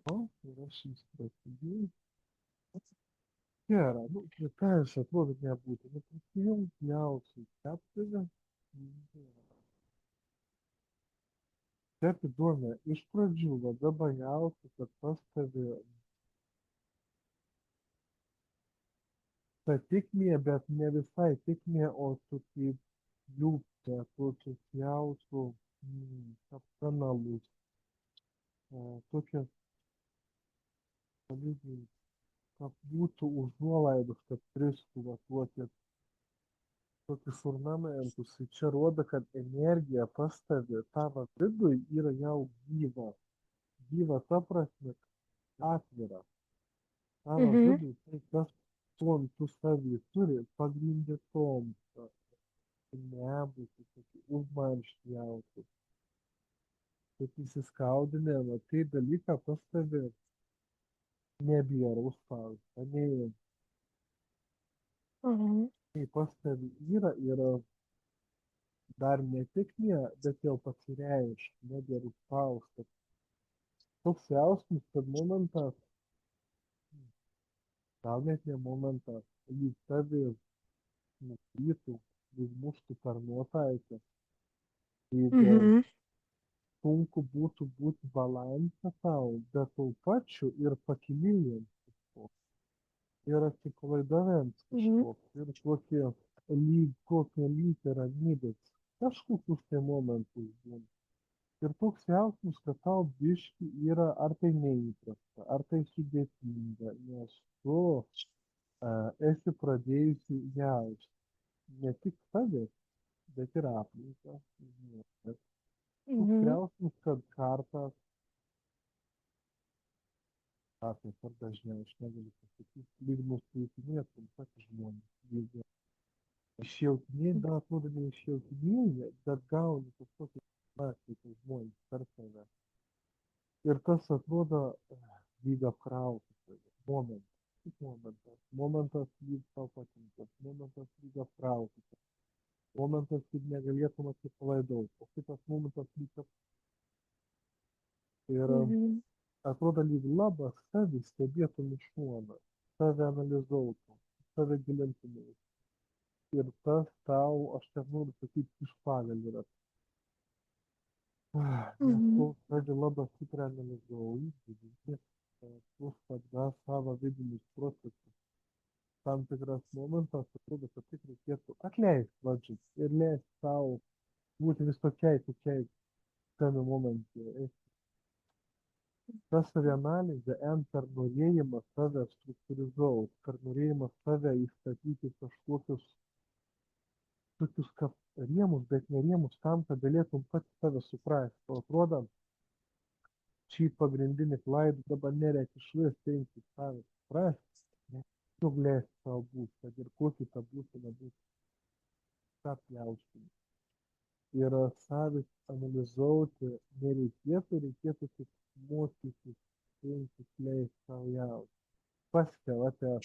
O, ir aš įsitraukėjau. Gerai, nu, pritarsiu, atrodo, nebūtų. Nu, prisijungt jausiu keptuvę. Taip įdomu, iš pradžių labai bajausiu, kad pas tave ta tikmė, bet ne visai tikmė, o tu kaip liūpte, tokius jausiu kanalus, tokias, pavyzdžiui, kad būtų užuolaidos, kad kristų va tokius ornamentus. Ir čia rodo, kad energija pas tave, tavo vidui yra jau gyva. Gyva ta prasme, atvira. Tavo Mhm. vidui, tai kas tuom tu savį turi, pagrindė tom, nebūtų tokį užmarštį jautų. Kaip įsiskaudinę, va, tai dalyką pas tave nebėra užspausta. Mhm. Nei pas tave yra dar ne tik ne, bet jau pasireiškia, nebėra užspausta. Toks jausmas, kad momentas, gal net ne momentas, lyg tave nukrytų, užmuštų per nuotaiką. Lyg Mhm. sunku būtų būti balanse tau, bet tuo pačiu ir pakilėjant kažkoks. Ir atsipalaidavant Mhm. kažkoks. Ir kokia lyg ramybės. Kažkokius tai momentus būna. Ir toks jausmas, kad tau biški yra, ar tai neįprasta, ar tai sudėtinga, nes tu esi pradėjusi jausti ne tik save, bet ir aplinką. Žinot, toks Mhm. jausmas, kad kartais ar dažniau, aš negaliu pasakyti, lyg nuskaitinėtum patys žmonės. Jeigu išjautinėjai, gal atrodo neišjautinėjai, bet gauni kažkokį informaciją apie žmonės per save. Ir tas atrodo lyg apkrautas momentas. Tik momentas. Momentas lyg tau patinka. Momentas lyg apkrautas. Momentas lyg negalėtum atsipalaidauti. O kitas momentas lyg ir Mhm. atrodo lyg labas savį stebėtum iš šono. Save analizuotum. Save gilintumės. Ir tas tau, aš net noriu sakyti, iš pagal yra. Nes tu Mhm. pradedi labai stipriai analizuoji, vidinį, tu tada savo vidinius procesus. Tam tikras momentas, atrodo, kad tik reikėtų atleisti valdžiai ir leisti tau būti visokiai, kokiai tame momente. Ta savianalizė, per norėjimą save struktūrizuoti, per norėjimą save įstatyti kažkokius tokius kaip rėmus, bet ne rėmus tam, kad galėtum pats save suprasti. O atrodo, šį pagrindinį klaidą dabar nereikia išvis teikti savę suprasti, nes tu leisti savo būti, kad ir kokį tą būseną būtų, ką pjaustum. Ir savęs analizuoti nereikėtų, reikėtų tik mokytis, teikti, leisti savo jausmą. Paskelbate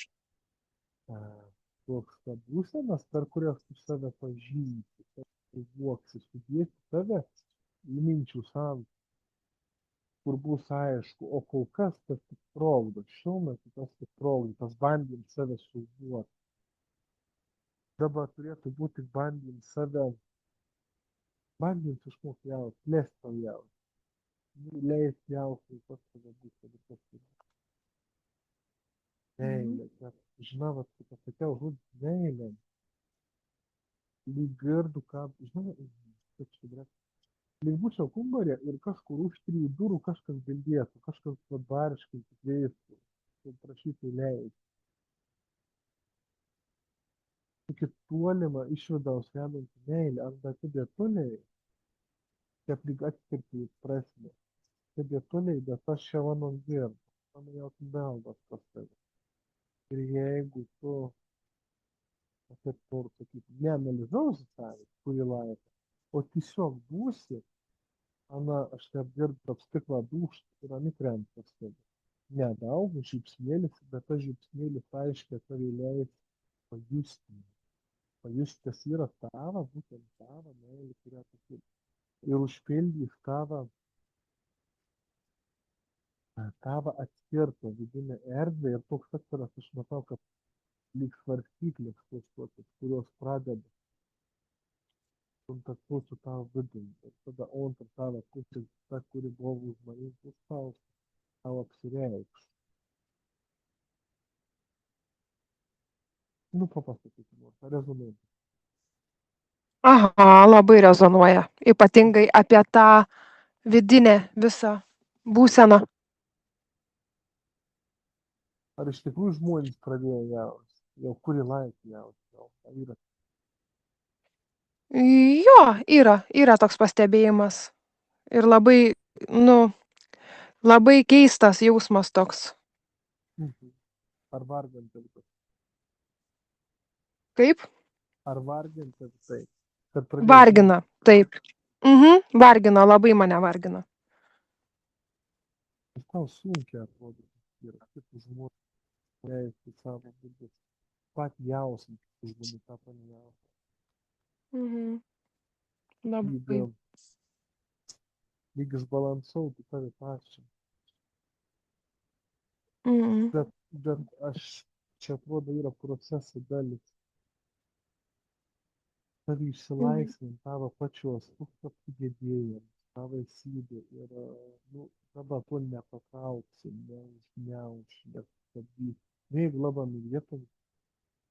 toks būsenas, per kurias tu save pažinti, suvoksi, sudėti save į minčių sandūrą, kur bus aišku, o kol kas tas tik trokdo, šiuo metu tas tik trokdo, tas bandymas save suvokti. Dabar turėtų būti bandymas save, bandymas išmokti jausti, leisti tau jausti, leisti jausti, kas tave bus, kad ir kas tai bus. Mhm. Meilė, nes žinau, vat, kaip pasakiau, žodis meilė, lyg girdu, ką, žinau, kaip čia lyg būčiau kambarė ir kažkur už 3 durų kažkas bildėtų, kažkas barbariškai tikėstų, prašytų leisti. Tokį tolimą iš vidaus vedantį meilę, arba tebetoliai, kaip lyg atskirti prasme, tebetoliai, bet aš čia mano girdi, mano jau beldas pas tave. Ir jeigu tu, kaip noriu sakyti, neanalizausi savęs kurį laiką, o tiesiog būsi, ana, aš taip girdi, kaip stiklą dūšt ir anikrenta pas tave. Nedaug žiupsnėlis, bet tas žiupsnėlis aiškiai tave leis pajusti. Pajusti, kas yra tava, būtent tava meilė, kurią tu turi. Ir užpildys tavo tavo atskirtą vidinę erdvę ir toks atviras, aš matau, kad lyg svarstyklės tos tokios, kurios pradeda kontaktuoti su tavo vidumi. Ir tada antra tavo pusė, ta, kuri buvo už manęs, bus tau apsireikš. Nu, papasakykime, ar rezonuoja. Aha, labai rezonuoja. Ypatingai apie tą vidinę visą būseną. Ar iš tikrųjų žmonės pradėjo jaustis, jau kurį laiką jaustis, jau yra. Jo, yra toks pastebėjimas. Ir labai, nu, labai keistas jausmas toks. Mhm. Ar varginti visai? Kaip? Ar varginti visai? Kad pradėjo žmonės. Vargina, taip. Vargina, labai mane vargina. Tau sunkiai atrodo, yra kaip žmonės leisti savo vidus. Pat jausmą, žmonių tą panejausmą. Mhm. Labai. Lyg išbalansauti tave pačią. Mhm. Bet aš čia atrodo yra proceso dalis. Tavi išsilaisvint tavo pačios, kad sugebėjom, tavo esybė ir, nu, tada to nepatrauksi, neužgniauši, nestabdysi. Jeigu labai mylėtum,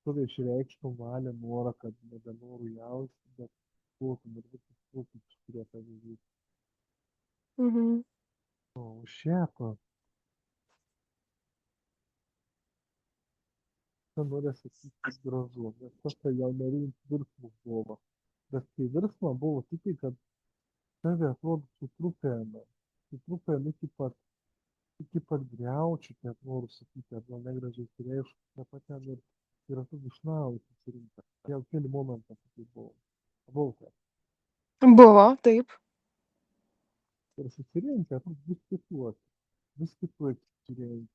tu išreikštum valią, norą, kad nebenoriu jausti, bet duotum ir visus pokyčius, kurie tave vyksta. Mhm. O šiaip, čia norės sakyti gražu, nes tas tai jau nerims virsmas buvo. Bet kai virsma buvo tik, kad tave atrodo sutrupėjame iki pat griaučių, net noriu sakyti, arba negražiai reiškia, ne pat ir tu iš naujo susirinka. Jau keli momentą tai buvo. Buvau ten. Buvo, taip. Ir susirinkę, tu vis kituoti susirinkę.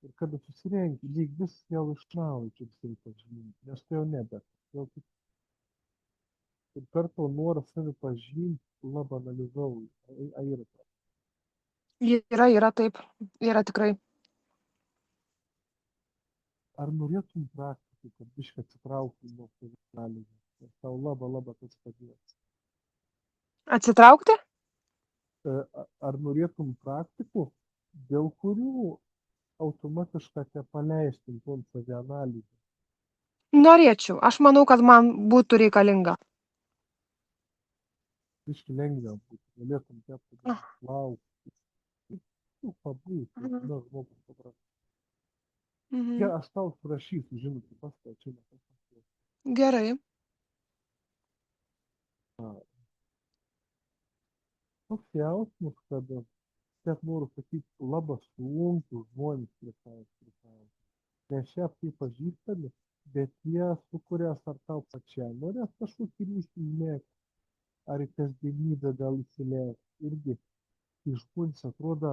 Ir kada susirenki, lyg vis jau iš naujo čia visai pažinti, nes tai jau nebe. Ir per to norą savi pažinti, labai analizavau, yra tai. Yra taip. Yra tikrai. Ar norėtum praktikų, kad biškai atsitrauktum nuo savianalizės? Ir tau labai tas padės. Atsitraukti? Ar norėtum praktikų, dėl kurių automatiškai nepaleistum tom savianalizę? Norėčiau. Aš manau, kad man būtų reikalinga. Biškai lengviau būtų, galėtum tepti laukti. Nu, pabūti, Mhm. na, žmogus paprastai. Mhm. Ja, aš tau surašysiu, žinutį, paskaičiu, nepasakau. Gerai. Toks jausmas, kad, net noriu sakyti, labai sunku žmonės pritaikyti. Nes šiaip tai pažįstami, bet jie sukūrės ar tau pačiam. Norės kažkokį ryšį įmėgti, ar į kasdienybę gal įsileisti. Irgi žmonės atrodo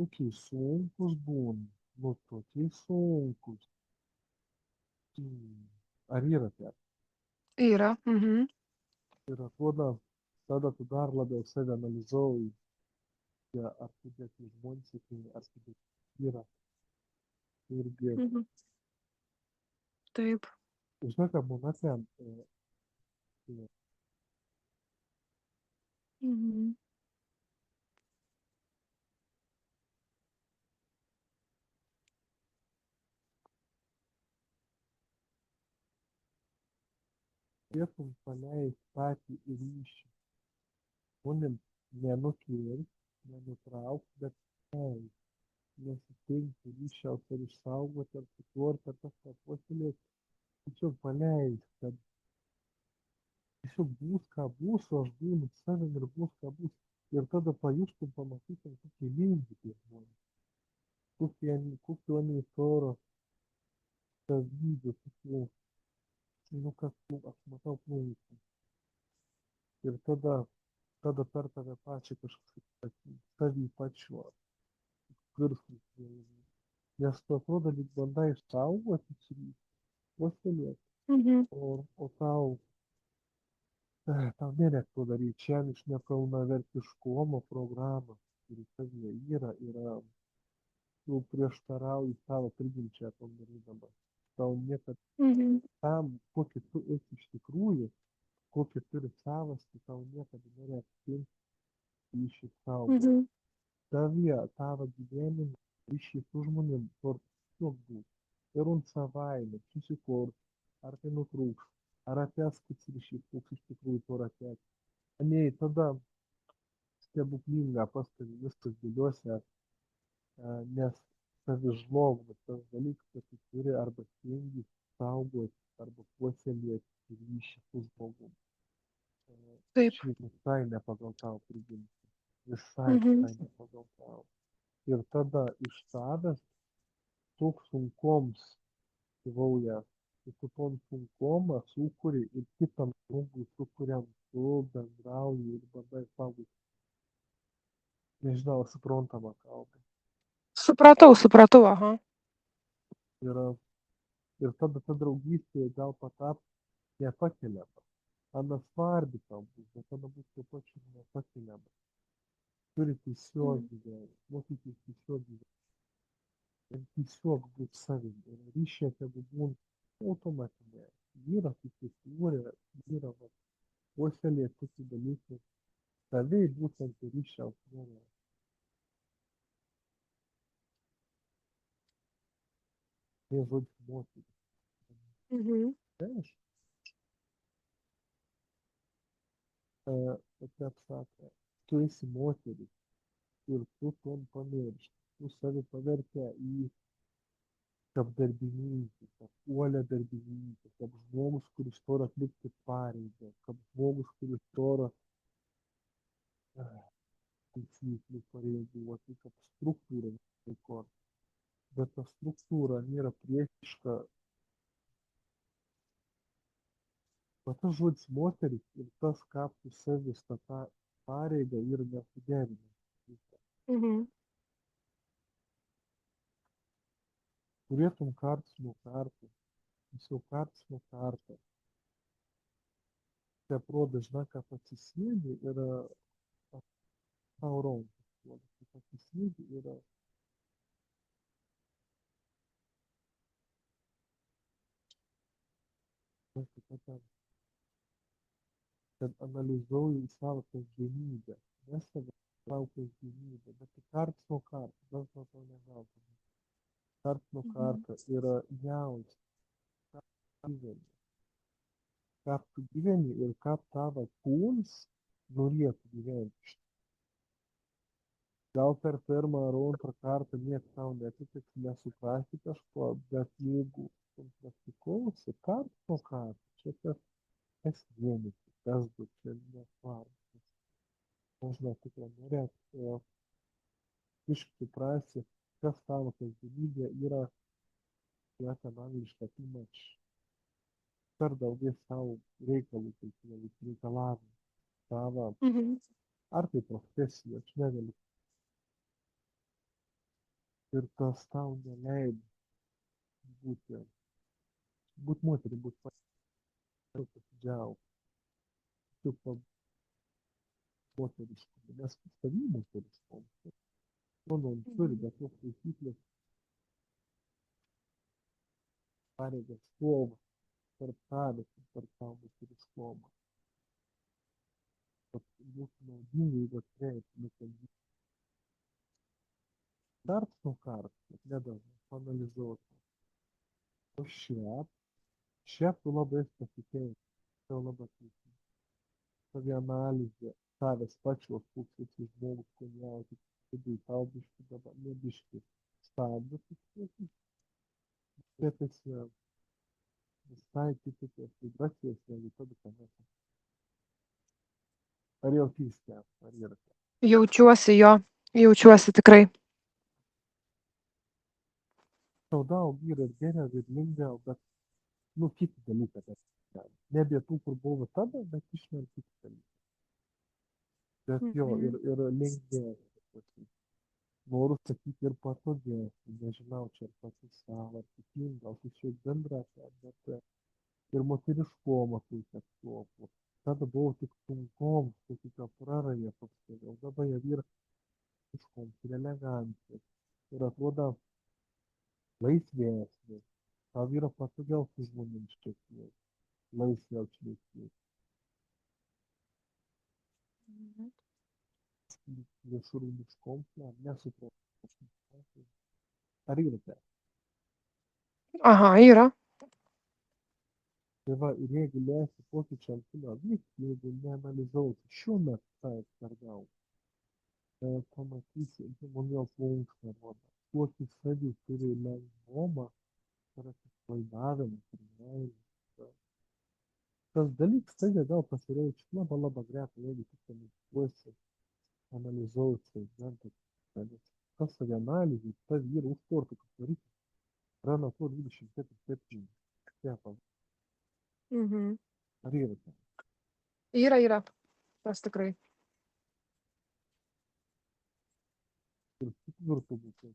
tokiai sunkus būna. Nu, tokiai sunkus. Ar yra taip? Yra. Mhm. Ir atrodo, tada tu dar labiau save analizuoji, ar tu dėti žmonės, ar tu dėti yra. Irgi, Mhm. Taip. žinai, ką būna ten, Mhm. turėtum paleisti patį ryšį. Žmonėm nenukirti, nenutraukti, bet leisti. Nesiteikti ryšiaus ar išsaugoti, ar sukurti, ar kažką puoselėti. Tiesiog paleisti, kad tiesiog bus ką bus, o aš būnu savim ir bus ką bus. Ir tada pajustum, pamatytum, kokie lygį tie žmonės. Kokie oni toro savybių, tokių, nu, kas, nu, aš matau plauką. Ir tada per tave pačią kažkas savį pačiu virsmus. Nes tu atrodo, lyg bandai išsaugoti, puoselėti, Mhm. o tau nereiktų daryti. Čia iš nepilnavertiškumo programą kuris savyje yra, tu prieštarauji savo prigimčiai tom darydamas. Tau niekad Mhm. tam, kokį tu esi iš tikrųjų, kokį turi savastį, tau niekada nereikės ryšį saugot. Mhm. Tavyje, tavo gyvenime, ryšys su žmonėm, kur tiesiog būt. Ir un savaime, susikurs, ar tai nutrūks, ar atės koks ryšys, koks iš tikrųjų tur atės. Nei tada stebuklinga pastovi viskas dėliuose, nes savižlogų, tas dalykas, kad tu turi arba stengi saugoti, arba puoselėti ryšį su žmogum. Taip. Šiaip visai ne pagal tavo prigimtį. Visai Mhm. ne pagal tavo. Ir tada iš savęs toks sunkoms gyvauja. Ir tu tom sunkom sukuri ir kitam žmogui, su kuriam tu bendrauji ir bandai saugoti. Nežinau, suprantama kalba. Supratau, aha. Ir tada ta draugystė gal pataps nepakeliama. Она svarbi tau bus, bet tada bus tuo pačiu nepakeliama. Turi tiesiog Mhm. gyventi, mokytis tiesiog gyventi. Ir tiesiog būt savim. Ir ryšė tegu būna automatinė. Vyras įsikūrė, vyras puoselė tokių dalykų. Saviai būtent ryšio asmenė. Tai žodžiu moteris. Mhm. Tai aš, kaip sako, tu esi moteris ir tu tom pamiršti. Tu savi pavertę į kaip darbininkį, kaip uolią darbininkę, kaip žmogus, kuris turi atlikti pareigą, kaip žmogus, kuris turi taisyklių pareigų, kaip struktūra laiko. Bet ta struktūra nėra priešiška. Bet tas žodis moteris ir tas, ką tu savis tą pareigą yra nesuderinama. Mhm. Turėtum karts nuo karto, tiesiog karts nuo karto. Te atrodo, žinai, kad atsisėdi ir tau raunkas. Kad atsisėdi ir kad analizuoju savo kasdienybę. Ne savo kasdienybę, bet karts nuo karto, gal to negautum. Karts nuo Mhm. karto yra jaunas, ką tu gyveni. Ką tu gyveni ir ką tavo kūnas norėtų gyventi. Gal per pirmą ar antrą kartą nieks tau netitiks, nesuprasti kažko, bet jeigu tu praktikuosi karts nuo karto, čia kas vienyti, kas du, čia nesvarbu. Možno tikrai norėtų biškį suprasti, kas tavo kasdienybė yra, ten angliška too much. Per daugiau savo reikalų, kaip reikalavimų. Tavo, Mhm. ar tai profesija, aš negaliu. Ir tas tau neleido būti moterį, būti pasidžiaugti, tu moteriškumu, nes savy moteriškumu. Manau, turi, Mhm. bet tos taisyklės pareigas kovą tarp tavęs ir tarp tavo moteriškumo. Kad būtų naudinga, jeigu atkreiptume dėmesį karts nuo karto, kad nedažnai paanalizuotum. O šiaip tu labai pasitikėjai, tau labai teisingai. Savianalizė, savęs pačios, koks esi žmogus, ko nejauti, vidui tau biškį dabar, ne biškį, stabdo, bet esi visai kitokios vibracijos, negu tada, kai mes. Ar jau keista, ar yra. Jaučiuosi tikrai. Tau daug yra ir geriau, ir lengviau, bet, nu, kiti dalykai. Nebe tų, kur buvo tada, bet išmėl kiti dalykai. Bet jo, Mhm. ir lengviau. Noriu sakyti ir patogiau, nežinau, čia ar pati savo, ar kitim, gal tiesiog bendra, bet ir moteriškumo tai tekstuotų. Tada buvo tik sunkom, tai tik praraja toks, o dabar jau yra iškoms ir elegancijos. Ir atrodo laisvesnė. Tau yra patogiau su žmonėms šiek tiek. Laisviau šnekėti. Plėšrūniškoms, nesuprantu. Ar yra tai? Aha, yra. Tai va, ir jeigu leisi pokyčiam kūno vykti, jeigu neanalizausi šiuo metu tą aptarnau, pamatysi žmonių plunksną rodo. Kokį savį turi lengvumą, ir atsipalaidavimas, ir meilė. Tas dalykas, tai gal pasireikš labai greta, jeigu tu pamatuosi, analizuosi, tas savianalizė, tas vyra už tortų, kas daryti, yra nuo to 24/7. Mhm. Ar yra tai? Yra. Tas tikrai. Ir ketvirtų būtų.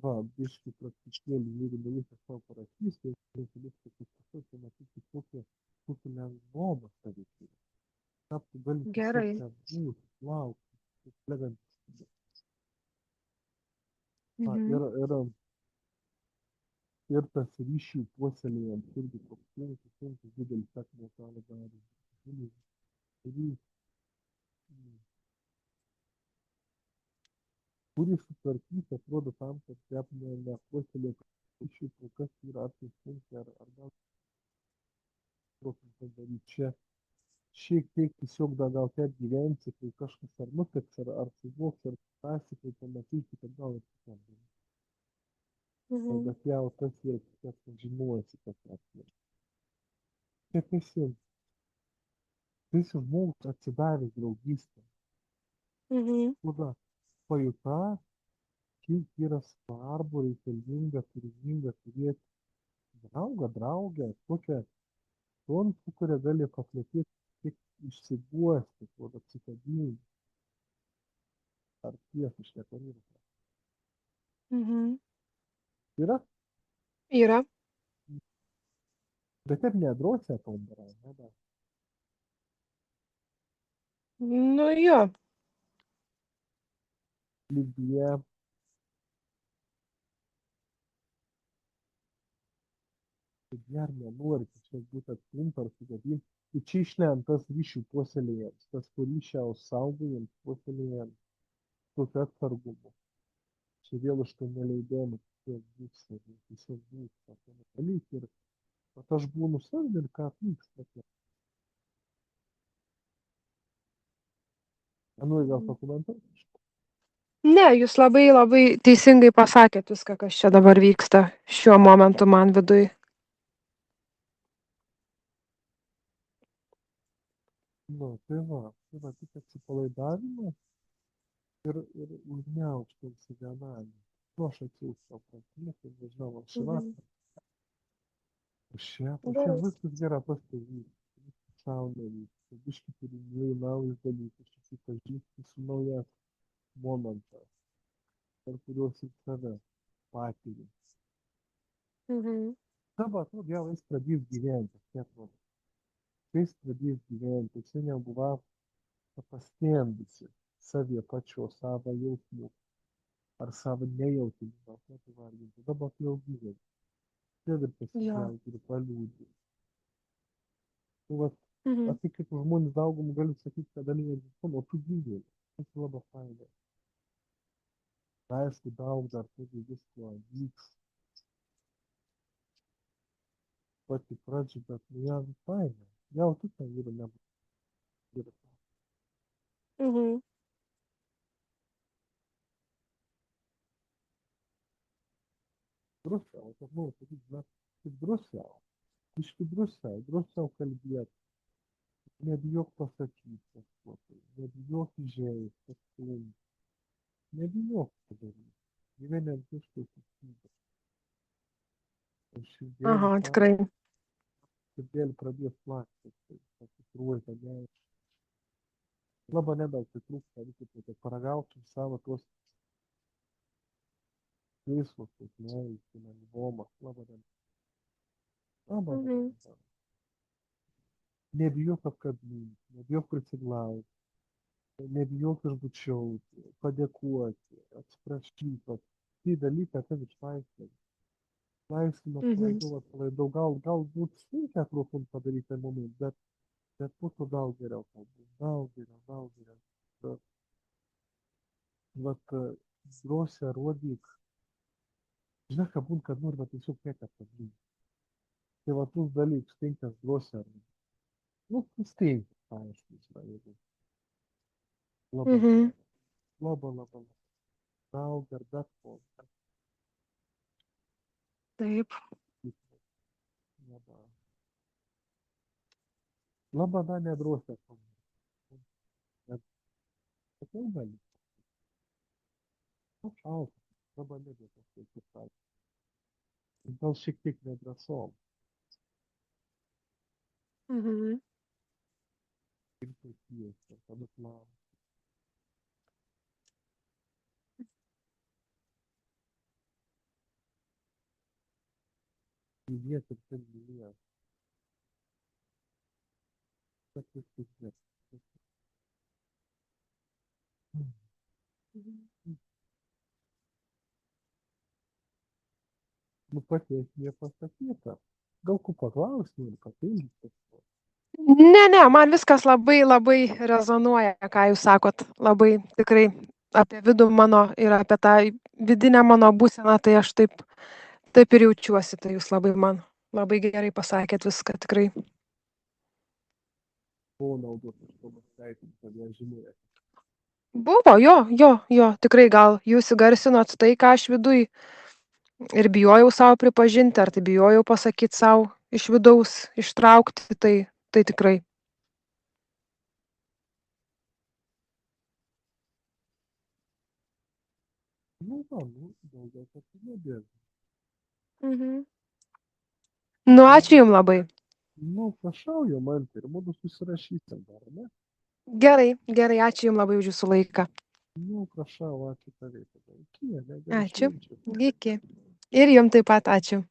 Va, biškį praktiškėlį, jeigu dalykas savo parašys, tai reikia viską kažkas, tai matyti, kokį lengvumą savį turi. Ką tu gali tiesiog Gerai. čia būti, laukti, plegantis. Mhm. Ir tas ryšių puoselėjant irgi toks sunkus didelis akmuo tavo darbas. Kurį sutvarkyti, atrodo tam, kad jam nepuoselėtų ryšių, kol kas yra ar tai sunkiai, ar gal procentas daryti čia. Šiek tiek tiesiog gal taip gyvensi, kai kažkas ar nutiks, ar suvoks, ar pasikai, pamatyti, kad gal ir kitam. Mhm. Bet jau tas yra, kad žinosi, kas atveju. Kaip esi žmogus atsidavęs draugystę. Mhm. Tada pajuta, kiek yra svarbu, reikalinga, turininga turėti draugę, tokią, su kuria gali paplėtėti, tik išsiguosti, apsikabinti. Ar tiesa iš nepavyko. Mhm. Yra, Yra. bet ir nedrosia tom darai, ne? Nu jo. Lygyje, kad ar nenori kažkas būti atstumta ar sugadinti. Tai čia išlent tas ryšių puoselėjams, tas ryšiaus saugojams, puoselėjams, tokio atsargumo. Čia vėl iš to neleidėjimo tiesiog būti. Dalykai ir aš būnu savim ir ką vyksta. Nori gal pakomentuoti? Ne, jūs labai teisingai pasakėt viską, kas čia dabar vyksta šiuo momentu man viduj. Nu, tai va, tik atsipalaidavimas ir užgniaužti savianalizę. Nu, aš atsiųsiu savo pratimą, tai važiavau šį Mhm. vakarą. Po čia Gerai. viskas gerai pastatyta. Saulė vyksta, biškį tyrinėjai naujus dalykus, susipažįsti su nauja momentą, per kuriuos ir save patyrė. Mhm. Dabar atrodo, jau jis pradės gyventi, atrodo. Kai jis pradės gyventi, jis nebuvo paskendusi savie pačio savo jausmų ar savo nejautimą, kaip įvardinti. Dabar jau gyventi. Čia ir Jo. pasikliauti ir paliūdį. Nu, vat, Mhm. apie kitus žmonės daugumą galiu sakyti, kad dalyvė o tu gyvėlė. Tas labai faina. Aišku, daug dar turi visko vyks. Pati pradžia, bet nu jau faina. Jau tu ten yra nebūtų. Mhm. Drusiau, aš noriu sakyti, na, tik drusiau. Iški drusiau kalbėti. Nebijok pasakyti kažko tai. Nebijok įžeisti, pasklumti. Nebijok padaryti. Gyvenant viskas įsibė. Aha, tikrai. Širdėlį pradės plakti. Tai tikruoju, kad ne. Labai nedaug tai trūksta, reikia kad paragautum savo tuos keismus, ne, įsimenvomą. Labai nedaug. Labai Mhm. nedaug. Nebijok apkabinti, nebijok prisiglausti. nebijok išbučiuoti, padėkoti, atsiprašyti. Tie dalykai tave išlaisvina. Laisvina atpalaiduot. Galbūt sunkiai atrodo padaryti tą momentą, bet po to daug geriau tau bus. Daug geriau, daug geriau. Bet, vat, drąsią rodyk. Žinai, ką būna, kad nori, bet tiesiog niekas padaryti. Tai va tus dalykus tinkas drąsią rodyk. Nu, stengiasi, aišku, jeigu. Labai, Mhm. labai. Daug ir bet ko. Taip. Labai. Labai dar nedrąsią padaryti. Bet tokiau gali. Nu, šalta. Labai nedrąsią padaryti. Gal šiek tiek nedrąsom. Mhm. Ir tai tiesa, tada planas. Įdėti ir ten mylėti. Bet viskas gerai. Nu, pati esmė pasakyta. Gal ko paklausti, papildyti. Ne, man viskas labai rezonuoja, ką jūs sakot. Labai tikrai apie vidų mano ir apie tą vidinę mano būseną, tai aš taip ir jaučiuosi. Tai jūs man labai gerai pasakėt viską tikrai. Buvo naudos iš to pasiteisinti, kad ją žinojai. Buvo, jo, tikrai gal jūs įgarsinot tai, ką aš viduj ir bijojau savo pripažinti, ar tai bijojau pasakyti savo iš vidaus, ištraukti, tai tikrai. Nu, va, nu, daugiau kad nebėga. Mhm. Nu, ačiū jums labai. Nu, prašau, jo man ir mūdu susirašysim dar, ne? Gerai, ačiū jums labai už jūsų laiką. Nu, prašau, ačiū tavai. Iki, Ačiū. švenčių. Iki. Ir jums taip pat ačiū.